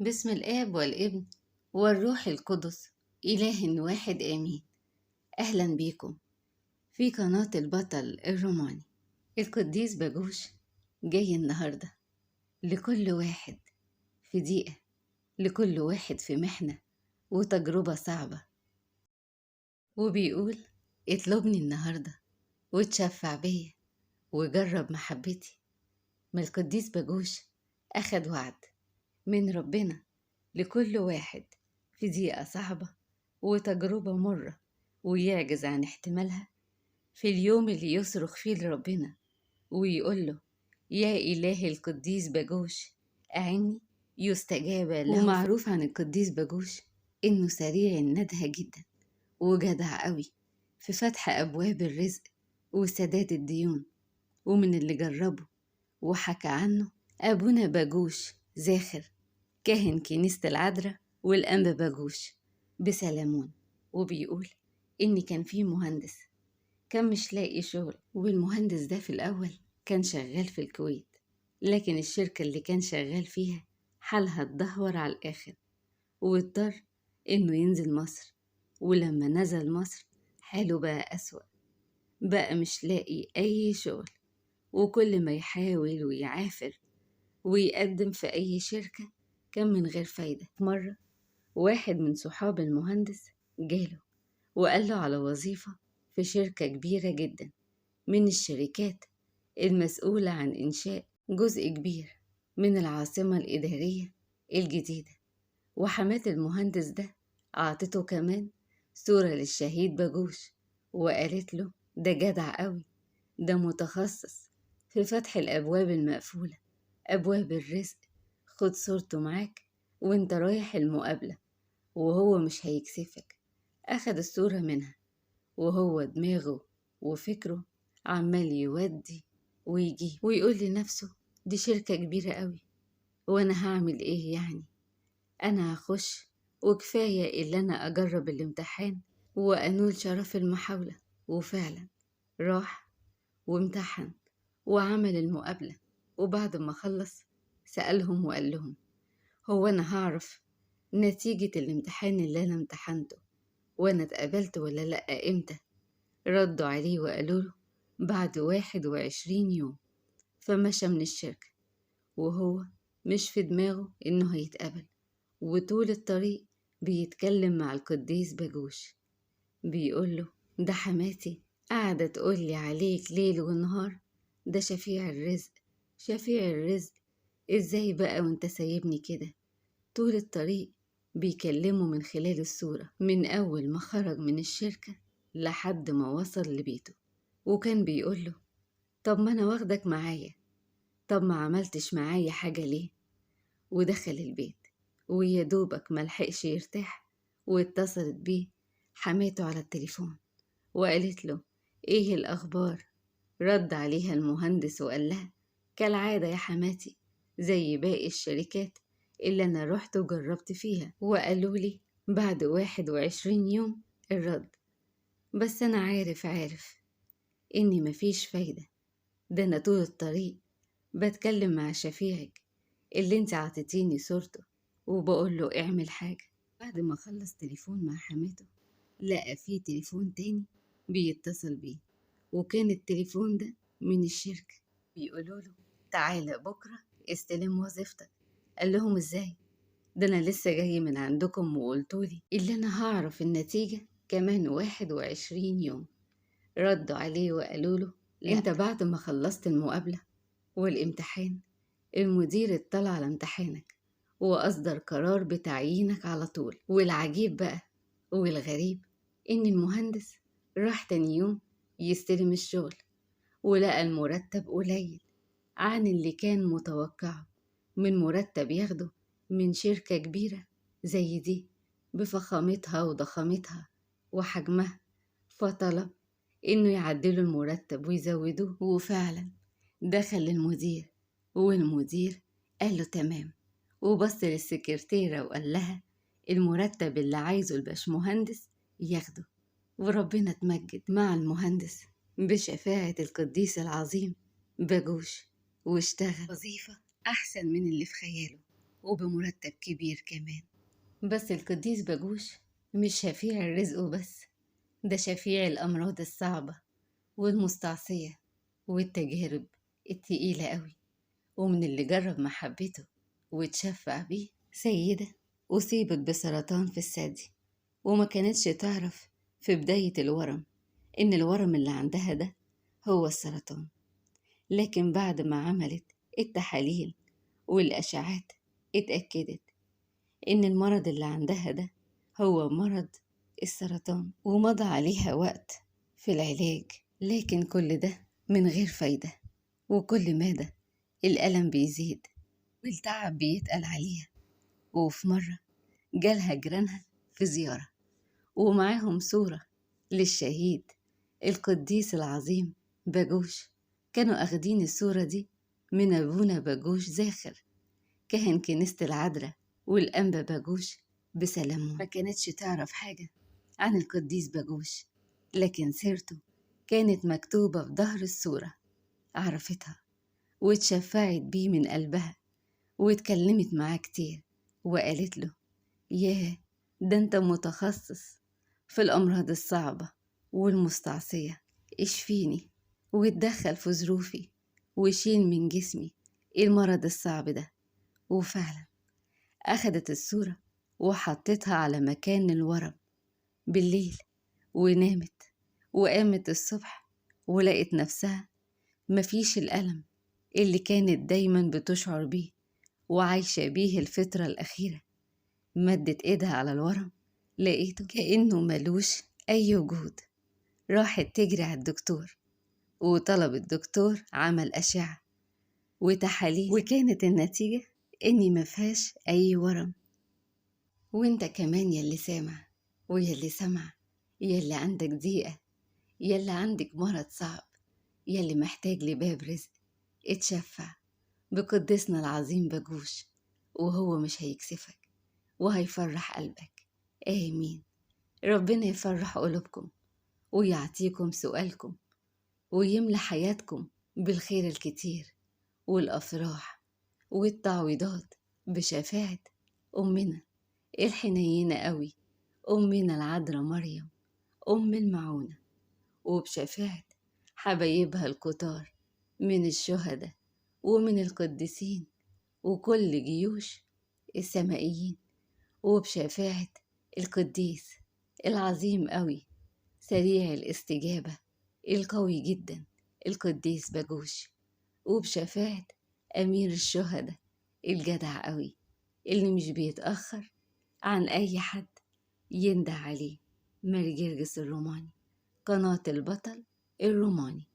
باسم الآب والابن والروح القدس، إله واحد آمين. أهلا بيكم في قناة البطل الروماني. القديس باجوش جاي النهاردة لكل واحد في ضيقة، لكل واحد في محنة وتجربة صعبة، وبيقول اطلبني النهاردة وتشفع بيا وجرب محبتي. ما القديس باجوش أخد وعد من ربنا لكل واحد في ضيقة صعبة وتجربة مرة ويعجز عن احتمالها، في اليوم اللي يصرخ فيه لربنا ويقول له يا إله القديس باجوش أعني، يستجاب له. ومعروف عن القديس باجوش إنه سريع الندهة جدا وجدع قوي في فتح أبواب الرزق وسداد الديون. ومن اللي جربه وحكى عنه أبونا باجوش زاخر، كاهن كنيسة العذراء والأنبا باجوش بسلامون، وبيقول إن كان فيه مهندس كان مش لاقي شغل، والمهندس ده في الأول كان شغال في الكويت، لكن الشركة اللي كان شغال فيها حالها اتدهور على الآخر واضطر إنه ينزل مصر. ولما نزل مصر حاله بقى أسوأ، بقى مش لاقي أي شغل، وكل ما يحاول ويعافر ويقدم في أي شركة كان من غير فايدة. مرة واحد من صحاب المهندس جاله وقال له على وظيفة في شركة كبيرة جدا من الشركات المسؤولة عن إنشاء جزء كبير من العاصمة الإدارية الجديدة. وحماة المهندس ده عطته كمان صورة للشهيد باجوش وقالت له ده جدع قوي، ده متخصص في فتح الأبواب المقفولة، أبواب الرزق، خد صورته معاك وانت رايح المقابلة وهو مش هيكسفك. أخد الصورة منها وهو دماغه وفكره عمال يودي ويجي ويقول لنفسه دي شركة كبيرة قوي وانا هعمل ايه يعني، انا هخش وكفاية اللي انا اجرب الامتحان وانول شرف المحاولة. وفعلا راح وامتحن وعمل المقابلة، وبعد ما خلص سألهم وقال لهم هو أنا هعرف نتيجة الامتحان اللي أنا امتحنته وأنا اتقبلت ولا لأ إمتى؟ ردوا عليه وقالوا له بعد 21 يوم. فمشى من الشركة وهو مش في دماغه إنه هيتقبل، وطول الطريق بيتكلم مع القديس باجوش بيقول له ده حماتي قاعدة تقولي عليك ليل ونهار، ده شفيع الرزق، شفيع الرزق، ازاي بقى وانت سايبني كده؟ طول الطريق بيكلمه من خلال الصورة من أول ما خرج من الشركة لحد ما وصل لبيته، وكان بيقوله طب ما أنا واخدك معايا، طب ما عملتش معايا حاجة ليه؟ ودخل البيت ويا دوبك ملحقش يرتاح واتصلت بيه حماته على التليفون وقالت له ايه الأخبار؟ رد عليها المهندس وقال لها كالعادة يا حماتي، زي باقي الشركات اللي أنا رحت وجربت فيها وقالوا لي بعد 21 يوم الرد، بس أنا عارف إني مفيش فايدة، ده أنا طول الطريق بتكلم مع شفيعك اللي انت عطيتيني صورته وبقول له اعمل حاجة. بعد ما خلص تليفون مع حماته لقى فيه تليفون تاني بيتصل بيه، وكان التليفون ده من الشركة بيقولوا له تعالى بكرة استلم وظيفتك. قال لهم ازاي؟ ده انا لسه جاي من عندكم وقلتولي اللي انا هعرف النتيجة كمان 21 يوم. ردوا عليه وقالوا له انت بعد ما خلصت المقابلة والامتحان المدير اطلع على امتحانك وأصدر قرار بتعيينك على طول. والعجيب بقى والغريب إن المهندس راح تاني يوم يستلم الشغل ولقى المرتب قليل عن اللي كان متوقعه من مرتب ياخده من شركة كبيرة زي دي بفخامتها وضخامتها وحجمها، فطلب إنه يعدلوا المرتب ويزودوه. وفعلا دخل المدير والمدير قال له تمام، وبص للسكرتيرة وقال لها المرتب اللي عايزه الباشمهندس ياخده. وربنا اتمجد مع المهندس بشفاعة القديس العظيم باجوش واشتغل وظيفة أحسن من اللي في خياله وبمرتب كبير كمان. بس القديس باجوش مش شفيع الرزق وبس، ده شفيع الأمراض الصعبة والمستعصية والتجارب التقيلة قوي. ومن اللي جرب محبته واتشفع بيه سيدة أصيبت بسرطان في الثدي، وما كانتش تعرف في بداية الورم إن الورم اللي عندها ده هو السرطان. لكن بعد ما عملت التحاليل والأشعات اتأكدت إن المرض اللي عندها ده هو مرض السرطان، ومضى عليها وقت في العلاج، لكن كل ده من غير فايدة. وكل مدى الألم بيزيد والتعب بيتقل عليها. وفي مرة جالها جيرانها في زيارة ومعاهم صورة للشهيد القديس العظيم باجوش. كانوا أخدين الصورة دي من أبونا باجوش زاخر كاهن كنيسة العذراء والأنبا باجوش بسلامون. ما كانتش تعرف حاجة عن القديس باجوش، لكن سيرته كانت مكتوبة في ظهر الصورة. عرفتها واتشفعت بيه من قلبها واتكلمت معاه كتير وقالت له: ياه، ده انت متخصص في الأمراض الصعبة والمستعصية، اشفيني واتدخل في ظروفي وشيل من جسمي المرض الصعب ده. وفعلا أخدت الصورة وحطتها على مكان الورم بالليل ونامت، وقامت الصبح ولقت نفسها مفيش الألم اللي كانت دايما بتشعر بيه وعايشة بيه الفترة الأخيرة. مدت إيدها على الورم لقيته كأنه ملوش أي وجود. راحت تجري على الدكتور وطلب الدكتور عمل أشعة وتحاليل، وكانت النتيجة إني مفيهاش أي ورم. وانت كمان يلي سامع ويلي سمع، يلي عندك ضيقة، يلي عندك مرض صعب، يلي محتاج لباب رزق، اتشفع بقدسنا العظيم باجوش وهو مش هيكسفك وهيفرح قلبك. آمين. ربنا يفرح قلوبكم ويعطيكم سؤالكم ويملى حياتكم بالخير الكتير والأفراح والتعويضات بشفاعة أمنا الحنينة قوي، أمنا العذراء مريم أم المعونة، وبشفاعة حبايبها الكتار من الشهداء ومن القديسين وكل جيوش السمائيين، وبشفاعة القديس العظيم قوي سريع الاستجابة القوي جدا القديس باجوش، وبشفاعة أمير الشهداء الجدع قوي اللي مش بيتأخر عن أي حد ينده عليه، ماري جرجس الروماني، قناة البطل الروماني.